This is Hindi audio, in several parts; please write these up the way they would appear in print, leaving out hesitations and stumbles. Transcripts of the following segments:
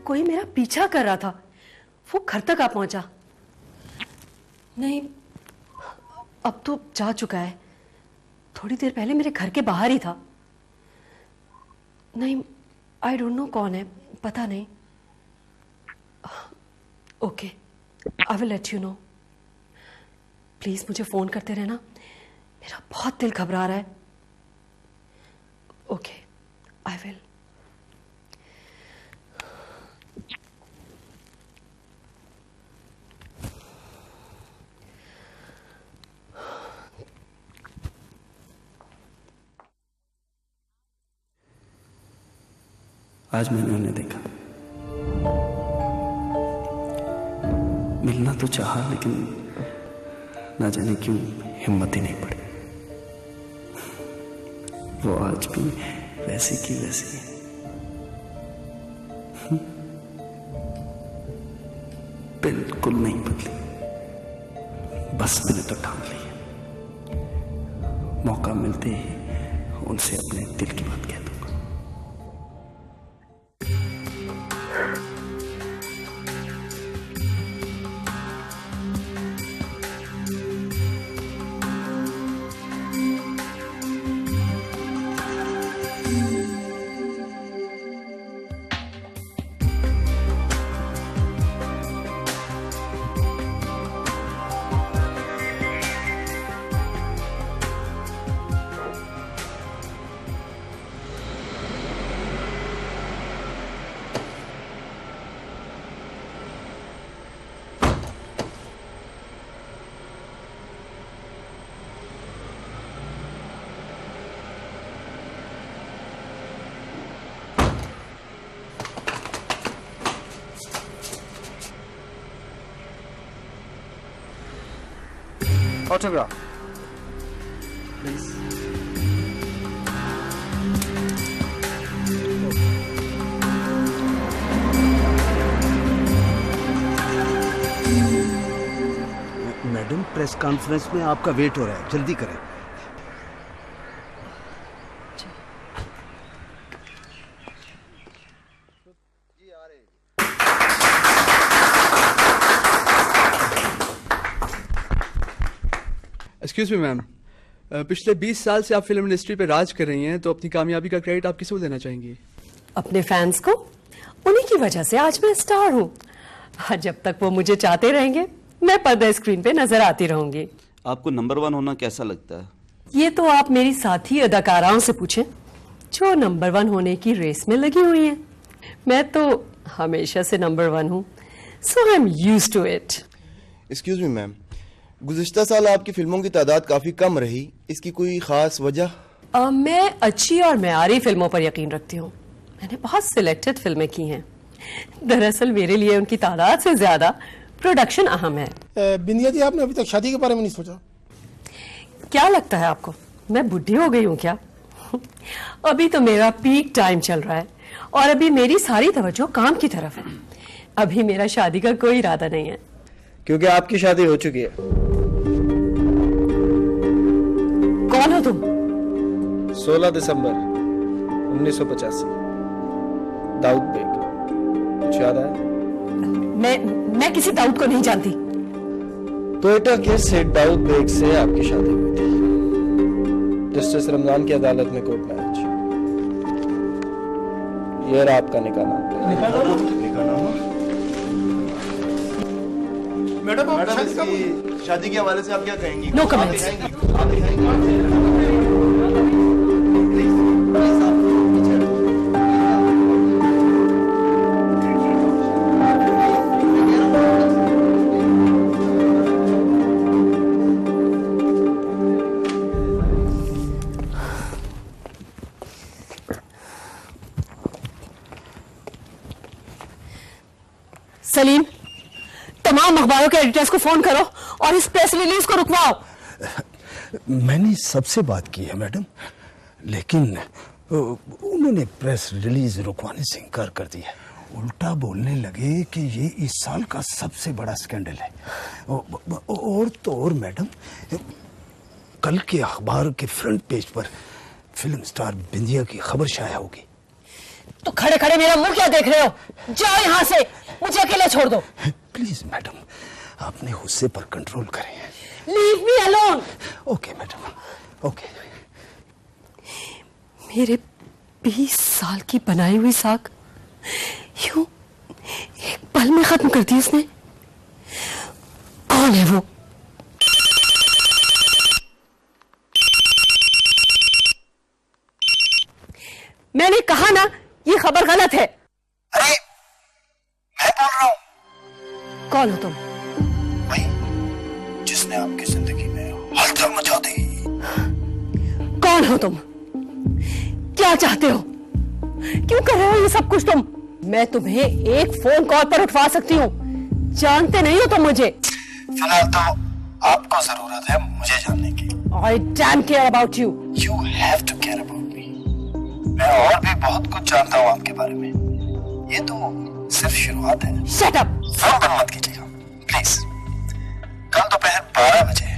कोई मेरा पीछा कर रहा था। वो घर तक आ पहुंचा। नहीं, अब तो जा चुका है। थोड़ी देर पहले मेरे घर के बाहर ही था। नहीं, आई डोंट नो कौन है, पता नहीं। Okay, I will let you know. Please मुझे फोन करते रहना, मेरा बहुत दिल घबरा रहा है। Okay, I will. आज मैंने उन्हें देखा। मिलना तो चाहा, लेकिन ना जाने क्यों हिम्मत ही नहीं पड़ी। वो आज भी वैसी की वैसी है। बिल्कुल नहीं बदली। बस मैंने तो ठान लिया, मौका मिलते ही उनसे अपने दिल की बात कह दूंगा। Autograph, please. Madam, press conference में आपका वेट हो रहा है, जल्दी करें। एक्सक्यूज मी मैम, पिछले 20 साल से आप फिल्म इंडस्ट्री पे राज कर रही हैं, तो अपनी कामयाबी का क्रेडिट आप किसको देना चाहेंगी? अपने फैंस को। उन्हीं की वजह से आज मैं स्टार हूँ। जब तक वो मुझे चाहते रहेंगे, मैं पर्दा स्क्रीन पे नजर आती रहूंगी। आपको नंबर 1 होना कैसा लगता है? ये तो आप मेरी साथी अदाकाराओं से पूछें, जो नंबर 1 होने की रेस में लगी हुई हैं। मैं तो हमेशा से नंबर 1 हूँ, so I am used to it. Excuse me ma'am, गुज़िश्ता साल आपकी फिल्मों की तादाद काफी कम रही, इसकी कोई खास वजह? मैं अच्छी और मेयारी फिल्मों पर यकीन रखती हूँ। मैंने बहुत सिलेक्टेड फिल्में की हैं। दरअसल मेरे लिए उनकी तादाद से ज्यादा प्रोडक्शन अहम है। बिंदिया जी, आपने अभी तक शादी के बारे में नहीं सोचा? क्या लगता है आपको, मैं बुढ़ी हो गई हूँ क्या? अभी तो मेरा पीक टाइम चल रहा है और अभी मेरी सारी तवज्जो काम की तरफ है। अभी मेरा शादी का कोई इरादा नहीं है। क्योंकि आपकी शादी हो चुकी है। कौन हो तुम? 16 दिसंबर 1985, दाऊद बेग। कुछ याद आया? मैं किसी दाऊद को नहीं जानती। तो एटा के सेठ दाऊद बेग से आपकी शादी हुई थी। जस्टिस रमजान की अदालत में कोर्ट मैरिज। ये रहा आपका निकाह। मैडम, शादी के हवाले से आप क्या कहेंगी? No comments. सलीम, तमाम अखबारों के एडिटर्स को फोन करो और इस प्रेस रिलीज को रुकवाओ। मैंने सबसे बात की है मैडम, लेकिन उन्होंने प्रेस रिलीज रुकवाने से इनकार कर दिया। उल्टा बोलने लगे कि ये इस साल का सबसे बड़ा स्कैंडल है। और तो और मैडम, कल के अखबार के फ्रंट पेज पर फिल्म स्टार बिंदिया की खबर शाया होगी। तो खड़े खड़े मेरा मुंह क्या देख रहे हो? जाओ यहाँ से, मुझे अकेले छोड़ दो। प्लीज मैडम, अपने गुस्से पर कंट्रोल करें। Leave me alone. Okay madam, okay. मेरे 20 साल की बनाई हुई साख यूं एक पल में खत्म कर दी उसने। कौन है वो? मैंने कहा ना, ये खबर गलत है। अरे मैं बोल रहा हूं। कौन हो तुम? वही जिसने आपकी जिंदगी में हलचल मचा दी। कौन हो तुम? क्या चाहते हो? क्यों कर रहे हो ये सब कुछ तुम? मैं तुम्हें एक फोन कॉल पर उठवा सकती हूँ। जानते नहीं हो तुम मुझे। फिलहाल तो आपको जरूरत है मुझे जानने की। I damn care about you. You have to care about me. मैं और भी बहुत कुछ जानता हूँ आपके बारे में। ये तो सिर्फ शुरुआत है। Shut up. फोन बंद मत कीजिएगा प्लीज। कल दोपहर 12 बजे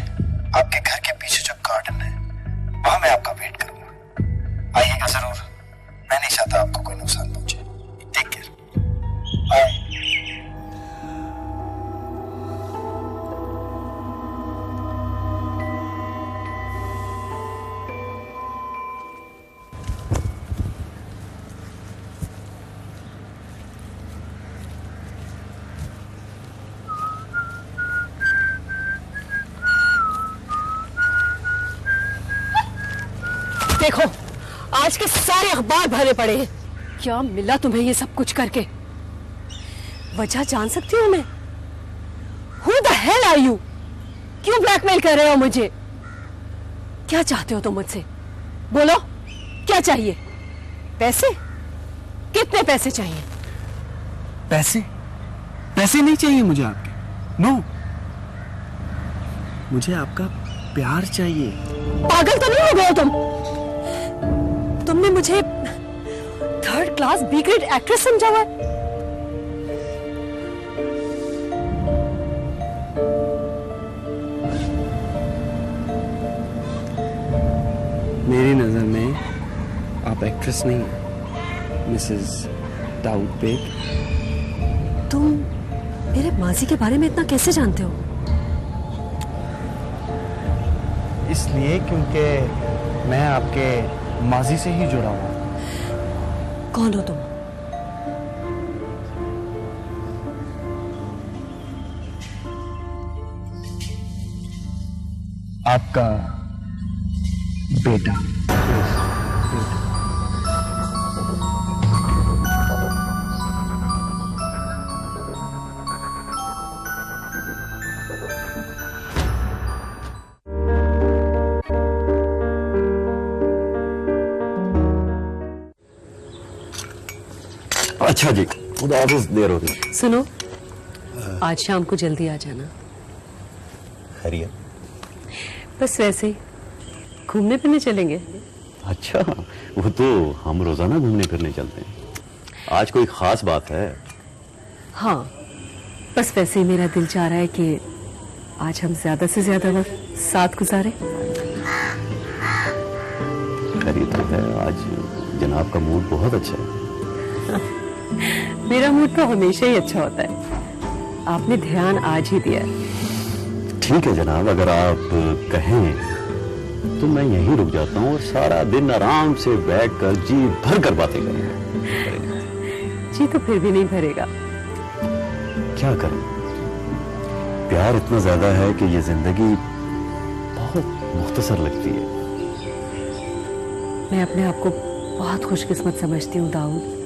आपके घर के पीछे जो गार्डन है वहां मैं आपका वेट करूंगा। आइएगा जरूर। मैं नहीं चाहता आपको कोई नुकसान पहुंचे। Take care, bye. देखो, आज के सारे अखबार भरे पड़े हैं। क्या मिला तुम्हें ये सब कुछ करके? वजह जान सकती हूँ मैं? Who the hell are you? क्यों ब्लैकमेल कर रहे हो मुझे? क्या चाहते हो तुम मुझसे? बोलो, क्या चाहिए? पैसे? कितने पैसे चाहिए? पैसे? पैसे नहीं चाहिए मुझे आपके। नो, मुझे आपका प्यार चाहिए। पागल तो नहीं हो गए तुम? तुमने मुझे 3rd class B grade actress समझा हुआ है? मेरी नजर में आप एक्ट्रेस नहीं हैं, मिसेस दाऊद बेग। तुम मेरे माजी के बारे में इतना कैसे जानते हो? इसलिए क्योंकि मैं आपके माजी से ही जुड़ा हुआ। कौन हो तुम? आपका बेटा। अच्छा जी, खुदा हाफिज़, देर हो गई। सुनो, आज शाम को जल्दी आ जाना। खैरियत? बस वैसे ही घूमने फिरने चलेंगे। अच्छा, वो तो हम रोजाना घूमने फिरने चलते हैं। आज कोई खास बात है? हाँ, बस वैसे ही मेरा दिल चाह रहा है कि आज हम ज्यादा से ज्यादा वक्त साथ गुजारें। खैरियत तो है, आज जनाब का मूड बहुत अच्छा है। मेरा मूड तो हमेशा ही अच्छा होता है। आपने ध्यान आज ही दिया। ठीक है जनाब, अगर आप कहें तो मैं यहीं रुक जाता हूँ और सारा दिन आराम से बैठकर जी भर कर बातें करेंगे। जी तो फिर भी नहीं भरेगा। क्या करें, प्यार इतना ज्यादा है कि ये जिंदगी बहुत मुख्तसर लगती है। मैं अपने आप को बहुत खुशकिस्मत समझती हूँ दाऊद,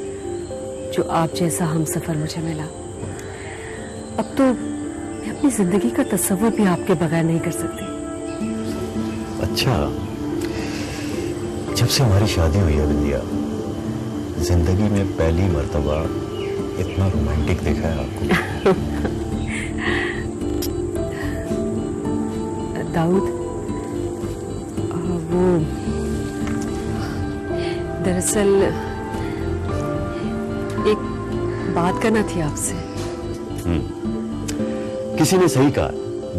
जो आप जैसा हमसफर मुझे मिला। अब तो मैं अपनी जिंदगी का तस्वीर भी आपके बगैर नहीं कर सकती। अच्छा, जब से हमारी शादी हुई है बिंदिया, जिंदगी में पहली मर्तबा इतना रोमांटिक देखा है आपको। दाऊद, वो दरअसल एक बात करना थी आपसे। किसी ने सही कहा,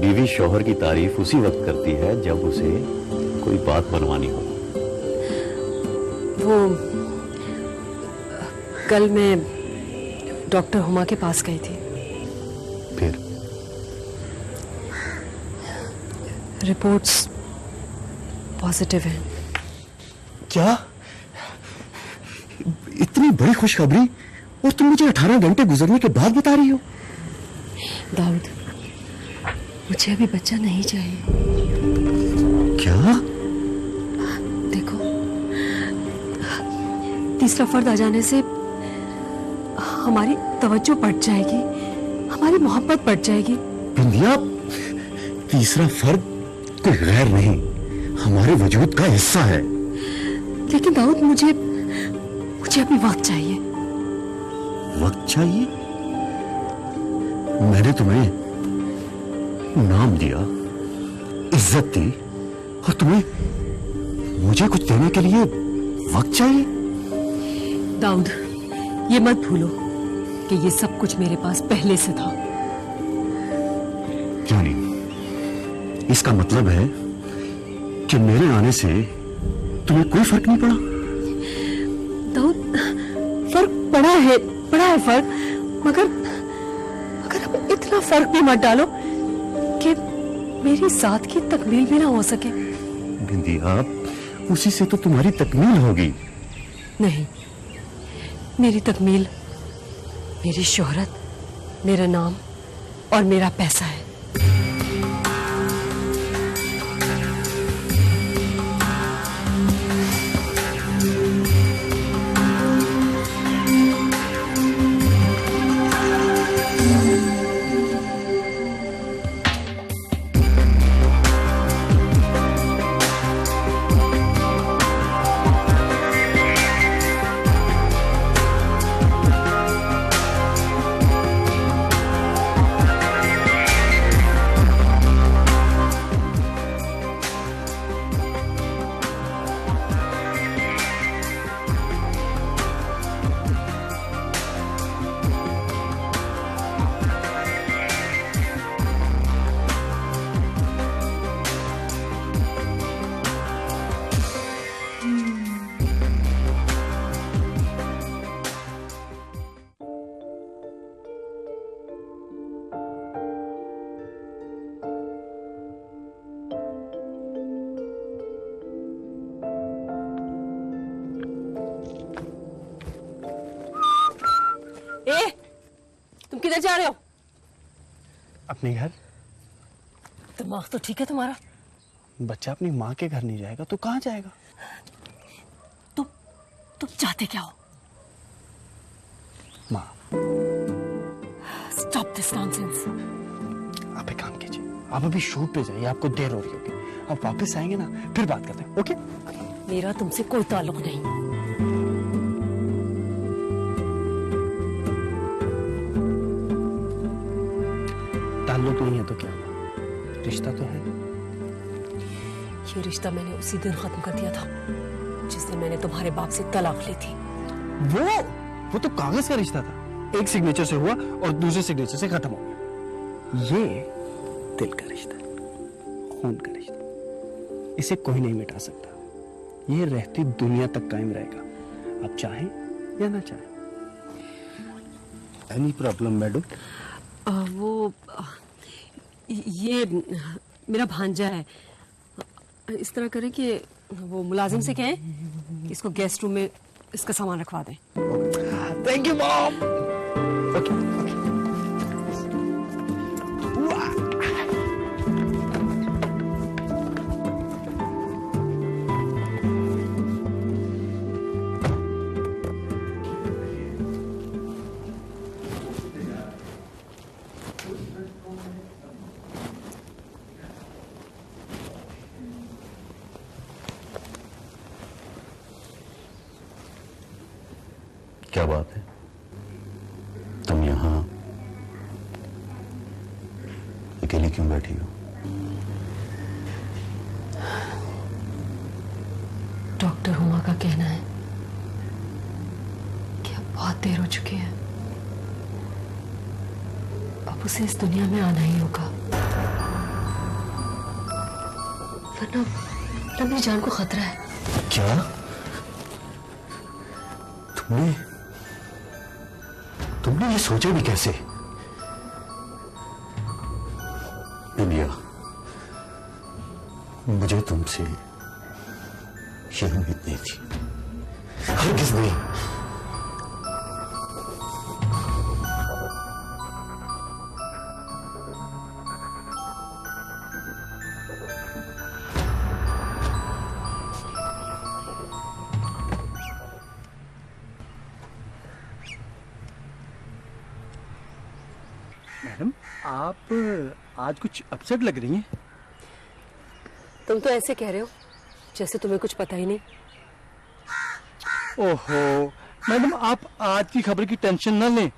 बीवी शौहर की तारीफ उसी वक्त करती है जब उसे कोई बात बनवानी हो। वो कल मैं डॉक्टर हुमा के पास गई थी। फिर रिपोर्ट्स पॉजिटिव हैं। क्या? इतनी बड़ी खुशखबरी और तुम मुझे 18 घंटे गुजरने के बाद बता रही हो? दाऊद, मुझे अभी बच्चा नहीं चाहिए। क्या? देखो, तीसरा फर्द आ जाने से हमारी तवज्जो बढ़ जाएगी, हमारी मोहब्बत बढ़ जाएगी। बिंदिया, तीसरा फर्द कोई गैर नहीं, हमारे वजूद का हिस्सा है। लेकिन दाऊद, मुझे अभी वक्त चाहिए। वक्त चाहिए? मैंने तुम्हें नाम दिया, इज्जत दी, और तुम्हें मुझे कुछ देने के लिए वक्त चाहिए? दाऊद, ये मत भूलो कि ये सब कुछ मेरे पास पहले से था। क्यों नहीं? इसका मतलब है कि मेरे आने से तुम्हें कोई फर्क नहीं पड़ा? दाऊद, फर्क पड़ा है फर्क, मगर अब इतना फर्क भी मत डालो कि मेरी साथ की तकमील भी ना हो सके। बिंदिया, उसी से तो तुम्हारी तकमील होगी। नहीं, मेरी तकमील मेरी शोहरत, मेरा नाम और मेरा पैसा है। तुम किधर जा रहे हो? अपने घर। दिमाग तो ठीक है तुम्हारा? बच्चा अपनी माँ के घर नहीं जाएगा तो कहाँ जाएगा? तुम चाहते क्या हो? माँ, स्टॉप दिस नॉनसेंस। आप एक काम कीजिए, आप अभी शूट पे जाइए, आपको देर हो रही होगी। आप वापस आएंगे ना, फिर बात करते हैं। ओके? मेरा तुमसे कोई ताल्लुक नहीं। ताल्लुक नहीं है तो क्या हुआ? रिश्ता तो है। ये रिश्ता मैंने उसी दिन खत्म कर दिया था जिस दिन मैंने तुम्हारे बाप से तलाक ली थी। वो तो कागज का रिश्ता था, एक सिग्नेचर से हुआ और दूसरे सिग्नेचर से खत्म हो गया। ये दिल का रिश्ता, खून का रिश्ता, इसे कोई नहीं मिटा सकता। ये रहती दुनिया तक कायम रहेगा, आप चाहें या ना चाहें। Any problem madam? ये मेरा भांजा है। इस तरह करें कि वो मुलाजिम से कहें कि इसको गेस्ट रूम में इसका सामान रखवा दें। Thank you mom. ओके। क्या बात है, तुम यहां अकेली क्यों बैठी हो? डॉक्टर हुमा का कहना है कि अब बहुत देर हो चुकी है, अब उसे इस दुनिया में आना ही होगा, वरना मेरी जान को खतरा है। क्या? तुमने तुमने ये सोचा भी कैसे? इंडिया, मुझे तुमसे ये उम्मीद नहीं थी, हरगिज़ नहीं। मैडम, आप आज कुछ अपसेट लग रही हैं। तुम तो ऐसे कह रहे हो जैसे तुम्हें कुछ पता ही नहीं। ओहो मैडम, आप आज की खबर की टेंशन ना लें।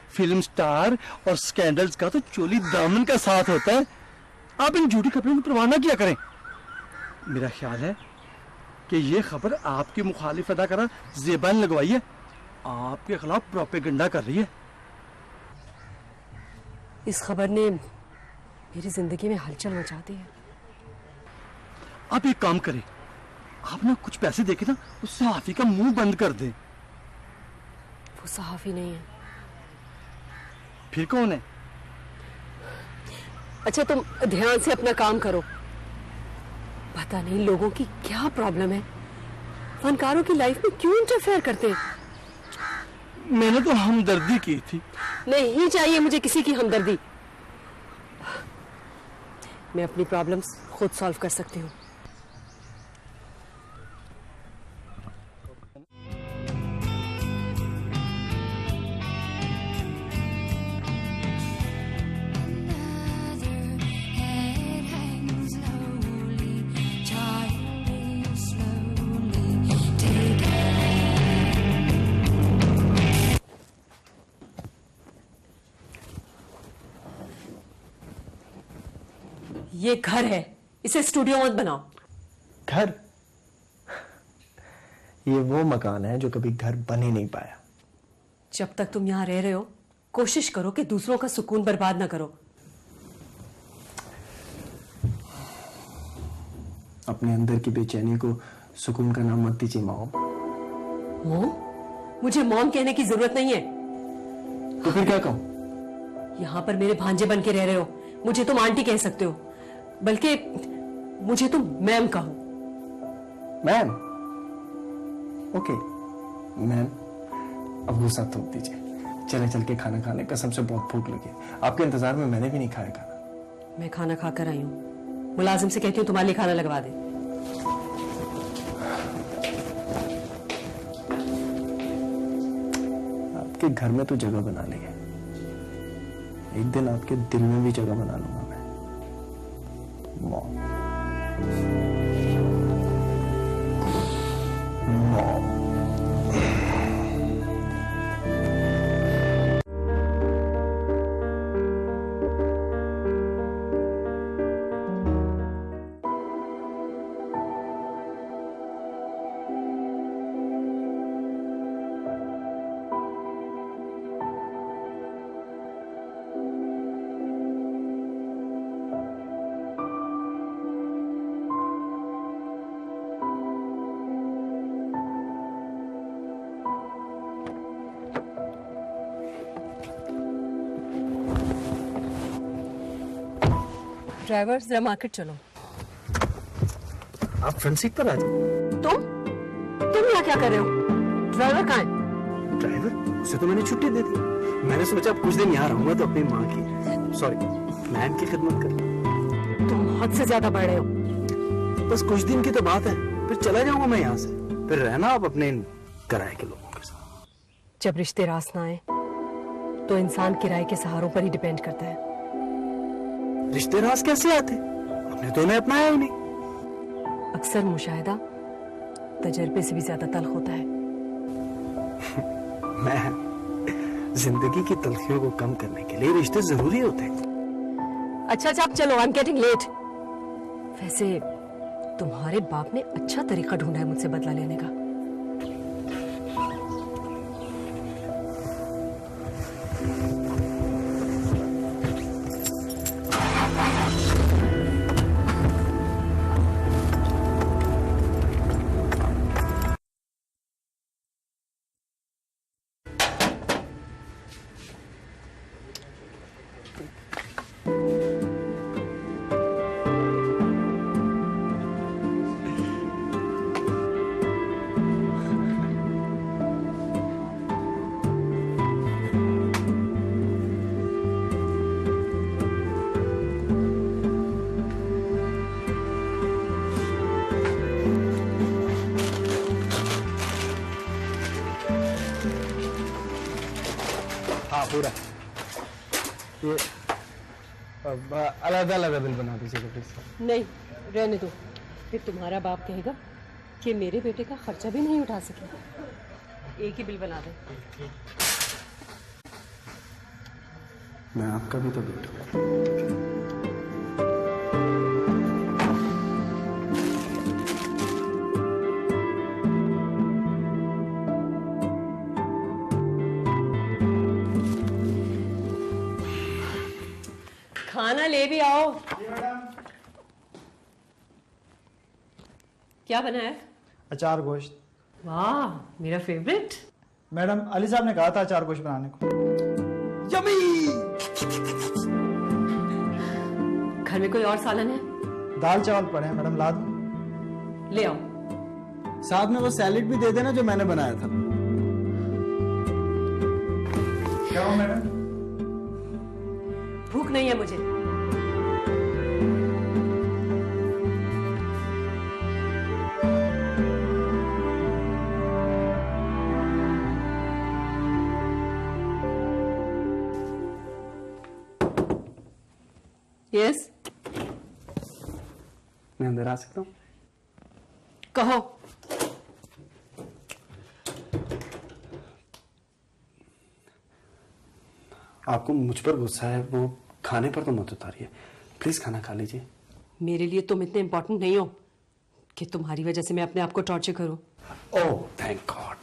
फिल्म स्टार और स्कैंडल्स का तो चोली दामन का साथ होता है। आप इन झूठी खबरों की परवाह ना किया करें। मेरा ख्याल है कि ये खबर आपकी मुखालिफ अदाकारा ज़ेबा ने लगवाई है, आपके खिलाफ प्रोपेगेंडा कर रही है। इस खबर ने मेरी जिंदगी में हलचल मचा दी है। आप एक काम करें, आप ना कुछ पैसे देके ना उस सहाफी का मुंह बंद कर दें। वो सहाफी नहीं है। फिर कौन है? अच्छा तुम ध्यान से अपना काम करो। पता नहीं लोगों की क्या प्रॉब्लम है, फनकारों की लाइफ में क्यों इंटरफेयर करते हैं। मैंने तो हमदर्दी की थी। नहीं चाहिए मुझे किसी की हमदर्दी। मैं अपनी प्रॉब्लम्स खुद सॉल्व कर सकती हूँ। ये घर है, इसे स्टूडियो मत बनाओ। घर? ये वो मकान है जो कभी घर बन ही नहीं पाया। जब तक तुम यहाँ रह रहे हो कोशिश करो कि दूसरों का सुकून बर्बाद ना करो। अपने अंदर की बेचैनी को सुकून का नाम मत दीजिए मॉम। मॉम? मुझे मॉम कहने की जरूरत नहीं है। तो फिर क्या कहूं? यहाँ पर मेरे भांजे बन के रह रहे हो, मुझे तुम आंटी कह सकते हो, बल्कि मुझे तुम मैम कहो। मैम? ओके मैम, अब गुस्सा थोक दीजिए। चले चल के खाना खाने, कसम से बहुत भूख लगी। आपके इंतजार में मैंने भी नहीं खाया खाना। मैं खाना खाकर आई हूँ। मुलाजिम से कहती हूँ तुम्हारे लिए खाना लगवा दे। आपके घर में तो जगह बना ली है, एक दिन आपके दिल में भी जगह बना लूंगा मैं। Mom, mom. ड्राइवर जरा मार्केट चलो। आप फ्रंट सीट पर आ जाओ। तुम यहाँ क्या कर रहे हो? ड्राइवर कहाँ है? ड्राइवर? उसे तो मैंने छुट्टी दे दी। मैंने सोचा अब कुछ दिन यहाँ रहूंगा तो अपनी माँ की, सॉरी, मैम की खिदमत कर। तुम हद से ज्यादा बढ़ रहे हो। बस कुछ दिन की तो बात है, फिर चला जाऊंगा मैं यहाँ से। फिर रहना आप अपने किराए के लोगों के साथ। जब रिश्ते रास ना आए तो इंसान किराए के सहारों पर ही डिपेंड करता है। रिश्ते रास कैसे आते? हमने तो इन्हें अपनाया ही नहीं। अक्सर मुशाहिदा तजर्बे से भी ज्यादा तल्ख होता है। मैं जिंदगी की तलखियों को कम करने के लिए रिश्ते जरूरी होते हैं। अच्छा अब चलो, आई एम गेटिंग लेट। वैसे तुम्हारे बाप ने अच्छा तरीका ढूंढा है मुझसे बदला लेने का। पूरा ये अलग अलग बिल बना दीजिएगा प्लीज। नहीं रहने दो, फिर तुम्हारा बाप कहेगा कि मेरे बेटे का खर्चा भी नहीं उठा सके। एक ही बिल बना दे। मैं आपका भी तो बेटा हूं। खाना ले भी आओ। क्या बना है? अचार गोश्त। वाह मेरा फेवरेट। मैडम अली साहब ने कहा था अचार गोश्त बनाने को। घर में कोई और सालन है? दाल चावल पड़े हैं मैडम, ला दूं? ले आओ। साथ में वो सैलेड भी दे देना जो मैंने बनाया था। क्या हो मैडम? भूख नहीं है मुझे। यस, मैं अंदर आ सकता हूँ? कहो। आपको मुझ पर गुस्सा है, वो खाने पर तो मत उतारिए प्लीज, खाना खा लीजिए। मेरे लिए तुम इतने इंपॉर्टेंट नहीं हो कि तुम्हारी वजह से मैं अपने आप को टॉर्चर करूं। Oh thank God.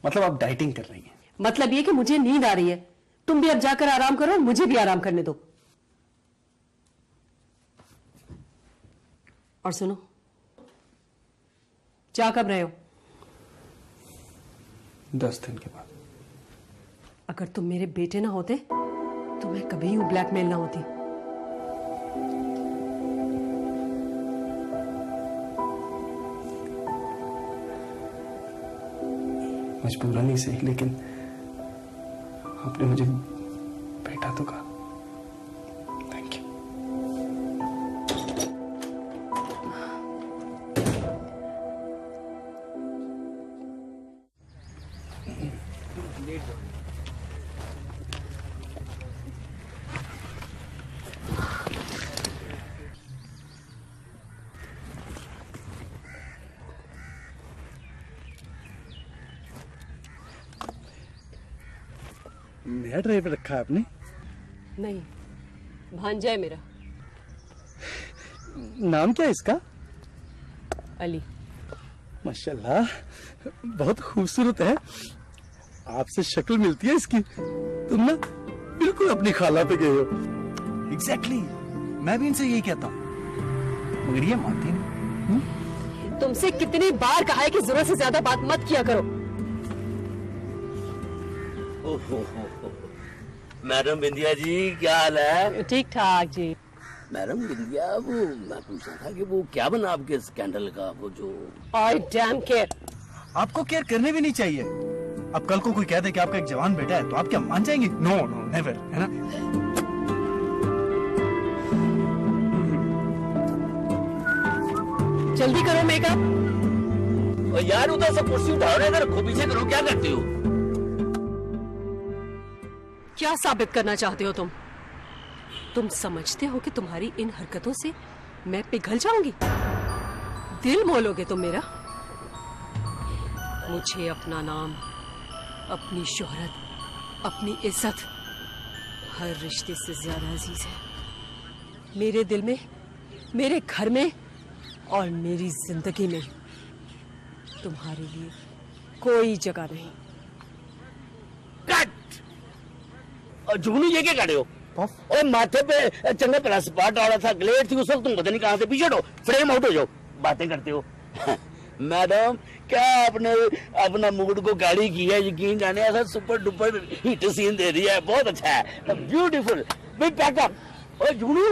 मतलब आप डाइटिंग कर रही हैं? मतलब ये कि मुझे नींद आ रही है, तुम भी अब जाकर आराम करो और मुझे भी आराम करने दो। और सुनो, जा कब रहे हो? 10 दिन के बाद। अगर तुम मेरे बेटे ना होते तो मैं कभी यूं ब्लैकमेल ना होती। मजबूरन ही सही, लेकिन आपने मुझे बेटा तो कहा। Thank you. नया ड्राइवर रखा है आपने? नहीं, भांजा है मेरा। नाम क्या है इसका? अली। माशाल्लाह, बहुत खूबसूरत है। आपसे शक्ल मिलती है इसकी। तुम ना बिल्कुल अपनी खाला पे गए हो। एग्जैक्टली, मैं भी इनसे यही कहता हूँ, मगर ये मानती नहीं। तुमसे कितनी बार कहा है कि जरूरत से ज्यादा बात मत किया करो। मैडम बिंदिया जी, क्या हाल है? ठीक ठाक जी। मैडम बिंदिया, वो मैं पूछ रहा था कि वो क्या बना आपके स्कैंडल का, वो जो आई डैम केयर। आपको केयर करने भी नहीं चाहिए। अब कल को कोई कह दे कि आपका एक जवान बेटा है तो आप क्या मान जाएंगे? नो नो नेवर, है ना? जल्दी करो मेकअप। और यार उधर से कुर्सी उठाओ, इधर रखो, पीछे करो, क्या करती हो? क्या साबित करना चाहते हो तुम? तुम समझते हो कि तुम्हारी इन हरकतों से मैं पिघल जाऊंगी? दिल मोलोगे तुम मेरा? मुझे अपना नाम, अपनी शोहरत, अपनी इज्जत हर रिश्ते से ज्यादा अजीज है। मेरे दिल में, मेरे घर में और मेरी जिंदगी में तुम्हारे लिए कोई जगह नहीं। और जुगनू ये क्या कर रहे हो? और माथे पे चंगे पला स्पॉट आ रहा था, ग्लेड थी उस वक्त, तुम पता नहीं कहां से पीछे हटो, फ्रेम आउट हो जाओ, बातें करते हो। मैडम, क्या आपने अपना मुकुट को गाड़ी की है? यकीन जाने ऐसा सुपर डुपर हिट सीन दे दिया है, बहुत अच्छा है, ब्यूटीफुल। Big pack up. ओए जुगनू,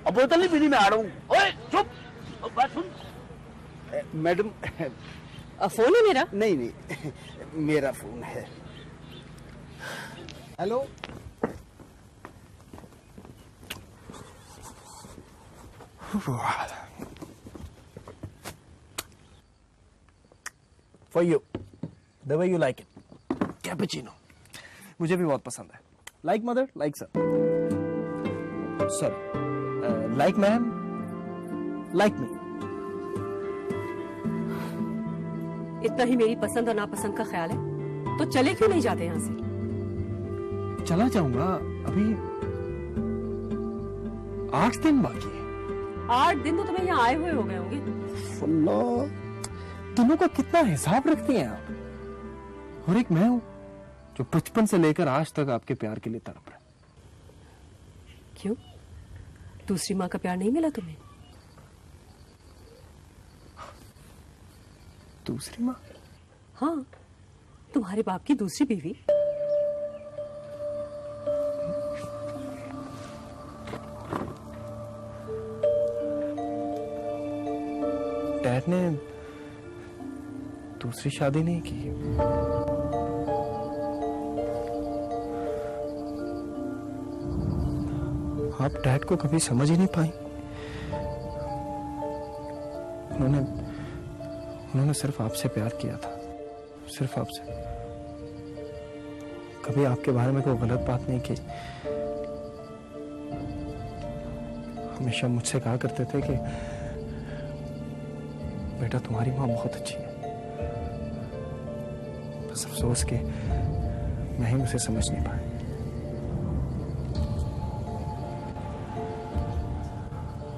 अब बोतल नहीं पीनी, मैं आ रहा हूँ। ओए चुप, बात सुन। मैडम, फोन है मेरा? नहीं नहीं, मेरा फोन है। Hello, for you, the way you like it. Cappuccino मुझे भी बहुत पसंद है। Like mother, like sir, sorry, like ma'am, like me. इतना ही मेरी पसंद और नापसंद का ख्याल है तो चले क्यों नहीं जाते यहाँ से? चला जाऊंगा, अभी 8 दिन बाकी है। 8 दिन तो तुम्हें यहाँ आए हुए हो गए होंगे। अल्लाह, दिनों का कितना हिसाब रखती हैं आप। और एक मैं हूं जो बचपन से लेकर आज तक आपके प्यार के लिए तड़प रहा। क्यों? दूसरी माँ का प्यार नहीं मिला तुम्हें? दूसरी माँ? हाँ, तुम्हारे बाप की दूसरी बीवी। डैड ने दूसरी शादी नहीं की। आप डैड को कभी समझ ही नहीं पाई। उन्होंने सिर्फ आपसे प्यार किया था, सिर्फ आपसे। कभी आपके बारे में कोई गलत बात नहीं की। हमेशा मुझसे कहा करते थे कि बेटा तुम्हारी माँ बहुत अच्छी है। बस अफसोस कि मैं ही उसे समझ नहीं पाया।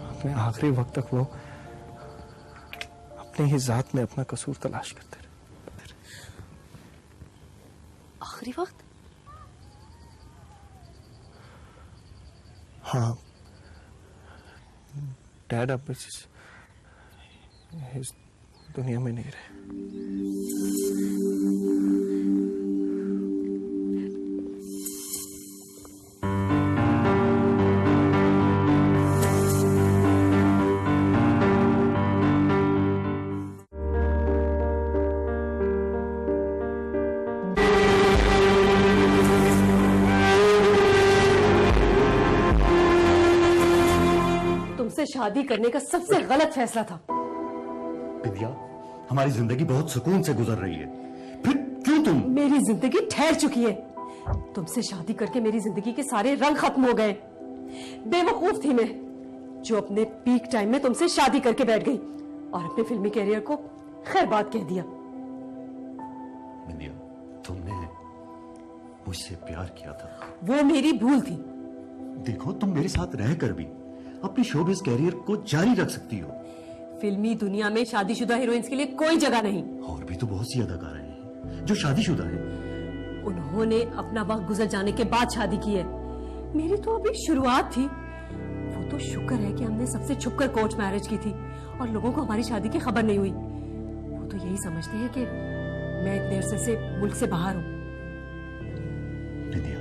अपने आखिरी वक्त तक वो अपने ही जात में अपना कसूर तलाश करते रहे। आखिरी वक्त? हाँ, डैड अब इस दुनिया में नहीं रहे। तुमसे शादी करने का सबसे गलत फैसला था। विद्या, हमारी जिंदगी बहुत सुकून से गुजर रही है, फिर क्यों तुम? मेरी जिंदगी ठहर चुकी है। तुमसे शादी करके मेरी जिंदगी के सारे रंग खत्म हो गए। बेवकूफ थी मैं जो अपने पीक टाइम में तुमसे शादी करके बैठ गई और अपने फिल्मी कैरियर को खैरबाद कह दिया। विद्या, तुमने मुझसे प्यार किया था। वो मेरी भूल थी। देखो, तुम मेरे साथ रहकर भी अपनी शोबिज़ कैरियर को जारी रख सकती हो। फिल्मी दुनिया में शादीशुदा हीरोइंस के लिए कोई जगह नहीं। और भी तो बहुत सी अदाकारें हैं जो शादीशुदा हैं। उन्होंने अपना वक्त गुजर जाने के बाद शादी की है। मेरी तो अभी शुरुआत थी। वो तो शुक्र है कि हमने सबसे छुपकर कोर्ट मैरिज की थी और लोगों को हमारी शादी की खबर नहीं हुई। वो तो यही समझते हैं कि मैं इतने अरसे से मुल्क से बाहर हूँ। विद्या,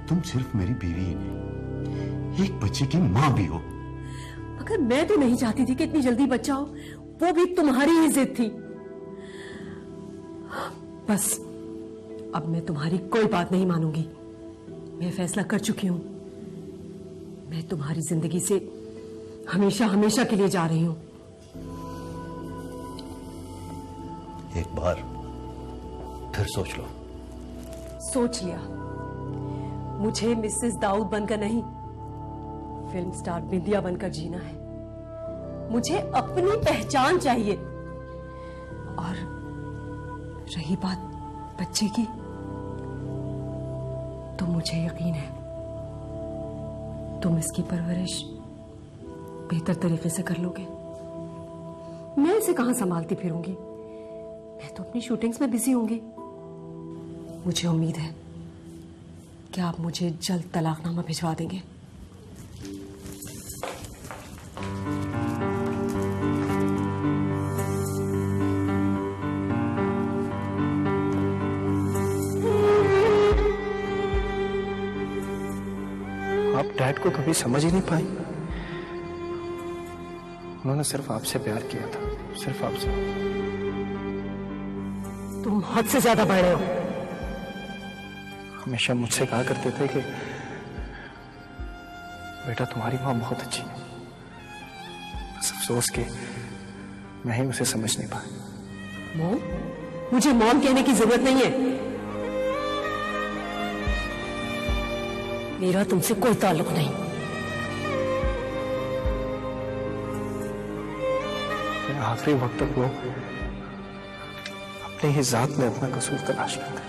तुम सिर्फ मेरी बीवी ही नहीं, एक बच्चे की माँ भी हो। मगर मैं तो नहीं चाहती थी कि इतनी जल्दी बच्चा हो। वो भी तुम्हारी ही जिद थी। बस अब मैं तुम्हारी कोई बात नहीं मानूंगी। मैं फैसला कर चुकी हूं। मैं तुम्हारी जिंदगी से हमेशा हमेशा के लिए जा रही हूं। एक बार फिर सोच लो। सोच लिया। मुझे मिसेस दाऊद बनकर नहीं, फिल्म स्टार बिंदिया बनकर जीना है। मुझे अपनी पहचान चाहिए। और रही बात बच्चे की, तो मुझे यकीन है तुम इसकी परवरिश बेहतर तरीके से कर लोगे। मैं इसे कहां संभालती फिरूंगी? मैं तो अपनी शूटिंग्स में बिजी होंगी। मुझे उम्मीद है कि आप मुझे जल्द तलाकनामा भिजवा देंगे। आप डैड को कभी समझ ही नहीं पाई। उन्होंने सिर्फ आपसे प्यार किया था, सिर्फ आपसे। तुम हद से ज्यादा बढ़ रहे हो। हमेशा मुझसे कहा करते थे कि बेटा तुम्हारी माँ बहुत अच्छी है। बस अफसोस कि मैं ही उसे समझ नहीं पाया। मॉम? मुझे मॉम कहने की जरूरत नहीं है। मेरा तुमसे कोई ताल्लुक नहीं। आखिरी वक्त तक वो अपने ही जात में अपना कसूर तलाश करते हैं।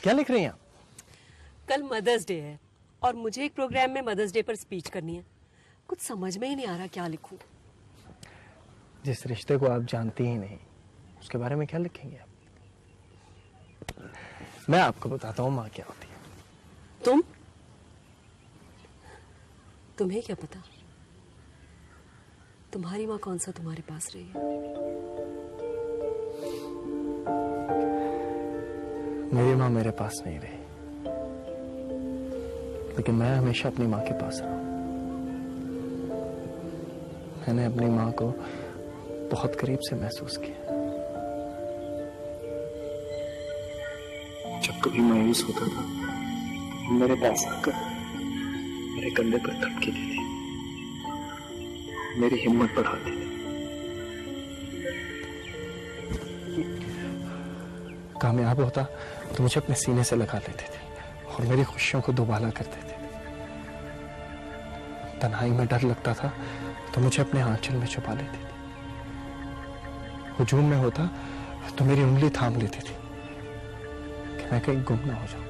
क्या लिख रही हैं? कल मदर्स डे है और मुझे एक प्रोग्राम में मदर्स डे पर स्पीच करनी है। कुछ समझ में ही नहीं आ रहा क्या लिखूं। जिस रिश्ते को आप जानती ही नहीं उसके बारे में क्या लिखेंगे आप? मैं आपको बताता हूँ माँ क्या होती है। तुम्हें क्या पता तुम्हारी माँ कौन सा तुम्हारे पास रही है? मेरी माँ मेरे पास नहीं रही, लेकिन मैं हमेशा अपनी माँ के पास रहा। मैंने अपनी माँ को बहुत करीब से महसूस किया। जब कभी मायूस होता था मेरे पास आकर मेरे कंधे पर थपकी देती, मेरी हिम्मत बढ़ाती थी। कामयाब होता तो मुझे अपने सीने से लगा लेते थे और मेरी खुशियों को दोबाला कर देते थे। तन्हाई में डर लगता था तो मुझे अपने आंचल में छुपा लेती थी। हुजूम में होता तो मेरी उंगली थाम लेती थी कि मैं कहीं गुम ना हो जाऊं।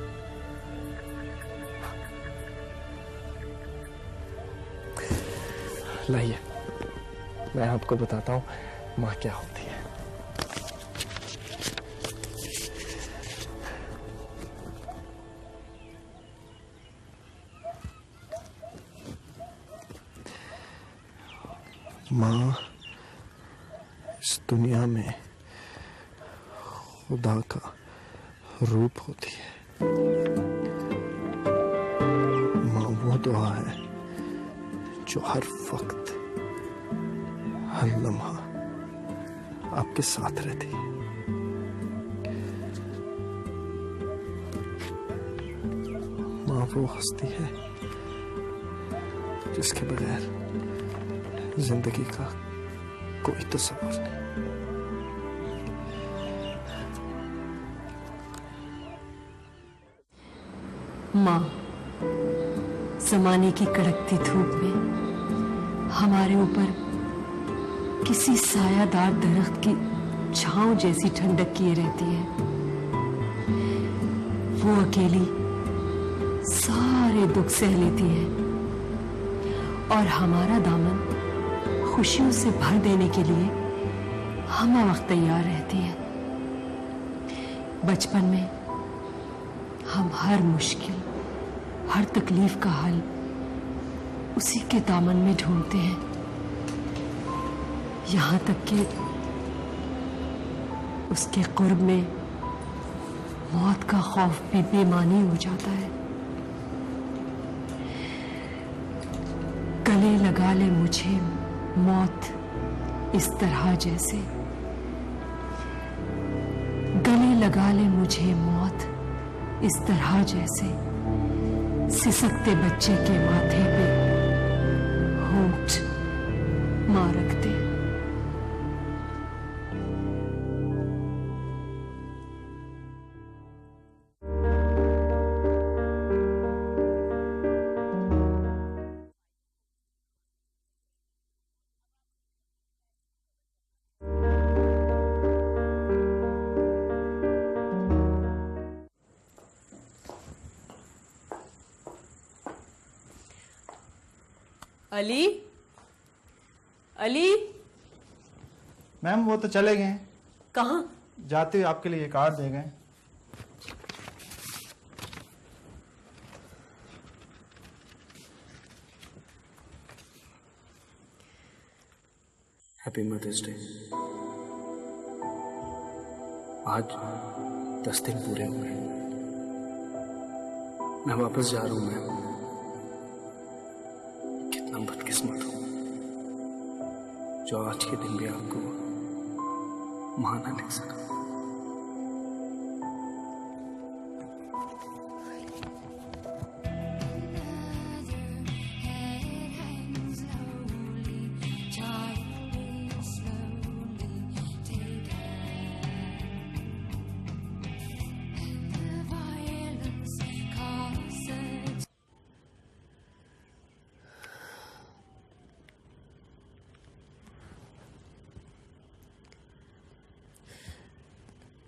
लाइए मैं आपको बताता हूं माँ क्या होती है। माँ इस दुनिया में खुदा का रूप होती है। माँ वो दुआ है जो हर वक्त हर लम्हा आपके साथ रहती है। माँ वो हस्ती है जिसके बगैर जिंदगी का कोई तस्वीर नहीं। माँ जमाने की कड़कती धूप में हमारे ऊपर किसी सायादार दरख्त की छांव जैसी ठंडक किए रहती है। वो अकेली सारे दुख सह लेती है और हमारा दामन खुशियों से भर देने के लिए हम वक्त तैयार रहती है। बचपन में हम हर मुश्किल हर तकलीफ का हल उसी के दामन में ढूंढते हैं, यहां तक कि उसके कुर्ब में मौत का खौफ भी बेमानी हो जाता है। गले लगा ले मुझे मौत इस तरह जैसे गले लगा ले मुझे मौत इस तरह जैसे सिसकते बच्चे के माथे पे होठ मां रखते। अली, अली। मैम वो तो चले गए। कहाँ? जाते हुए आपके लिए कार्ड दे गए। Happy mother's day. आज 10 दिन पूरे हुए हैं। मैं वापस जा रहा हूं मैम। कितना बदकिस्मत हूं जो आज के दिन भी आपको मां ना लिख सका।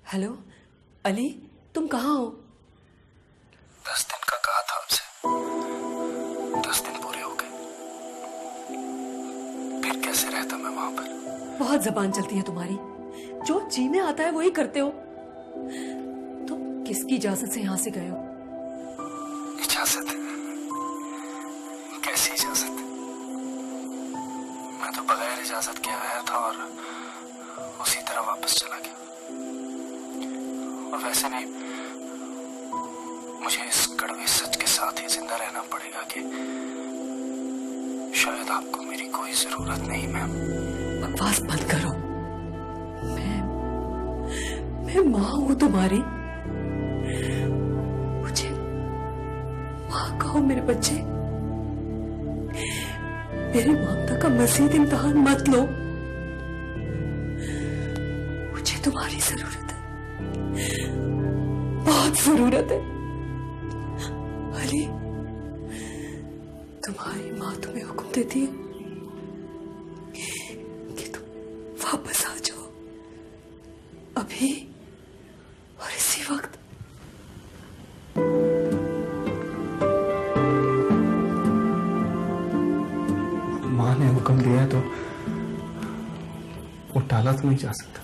हेलो अली, तुम कहाँ हो? 10 दिन का कहा था आपसे। 10 दिन पूरे हो गए। फिर कैसे रहता मैं वहां पर? बहुत जबान चलती है तुम्हारी। जो जी में आता है वही करते हो। तुम किसकी इजाजत से यहाँ से गए हो? इजाजत? कैसी इजाजत? मैं तो बगैर इजाजत के आया था और उसी तरह वापस चला गया। और वैसे भी मुझे इस कड़वे सच के साथ ही जिंदा रहना पड़ेगा कि शायद आपको मेरी कोई जरूरत नहीं मैम। बकवास बंद करो। मैं माँ हूं तुम्हारी। मुझे माँ कहो मेरे बच्चे। मेरी ममता का मजीद इम्तिहान मत लो। मुझे तुम्हारी जरूरत है, बहुत जरूरत है। अली, तुम्हारी माँ तुम्हें हुक्म देती है कि तुम वापस आ जाओ, अभी और इसी वक्त। माँ ने हुक्म दिया है तो वो टाला तो नहीं जा सकता।